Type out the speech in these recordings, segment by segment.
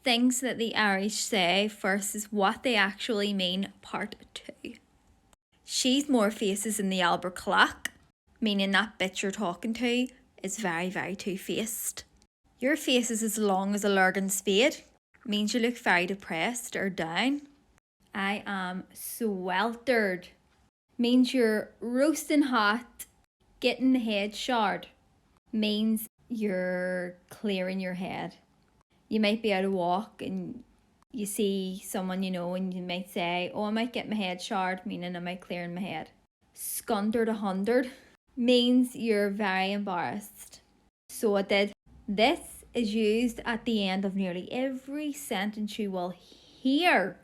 things that the Irish say versus what they actually mean, part 2. She's more faces in the Albert clock, meaning that bitch you're talking to is very, very two-faced. Your face is as long as a Lurgan spade, means you look very depressed or down. I am sweltered, means you're roasting hot, getting the head showered, means you're clearing your head. You might be out a walk and you see someone you know and you might say, oh, I might get my head showered, meaning I might clear my head. Scundered 100 means you're very embarrassed. So it did. This is used at the end of nearly every sentence you will hear.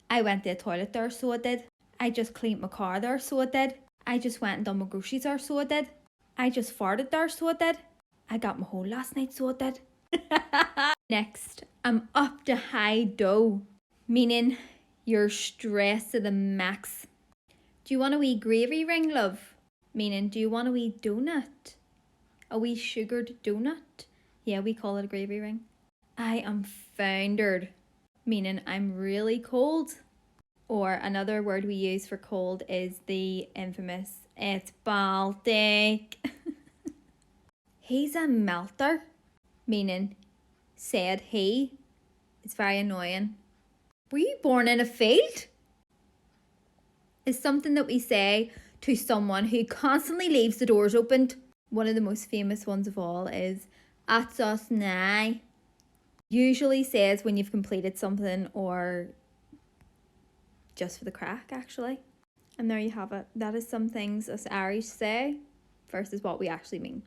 I went to the toilet there, so it did. I just cleaned my car there, so it did. I just went and done my groceries there, so it did. I just farted there, so it did. I got my hole last night, so it did. Next, I'm up to high dough, meaning you're stressed to the max. Do you want a wee gravy ring, love? Meaning, do you want a wee donut? A wee sugared donut? Yeah, we call it a gravy ring. I am foundered, meaning I'm really cold. Or another word we use for cold is the infamous, it's Baltic. He's a melter, meaning said he. It's very annoying. Were you born in a field? Is something that we say to someone who constantly leaves the doors opened. One of the most famous ones of all is "That's us now." Usually says when you've completed something or just for the crack, actually. And there you have it. That is some things us Irish say versus what we actually mean.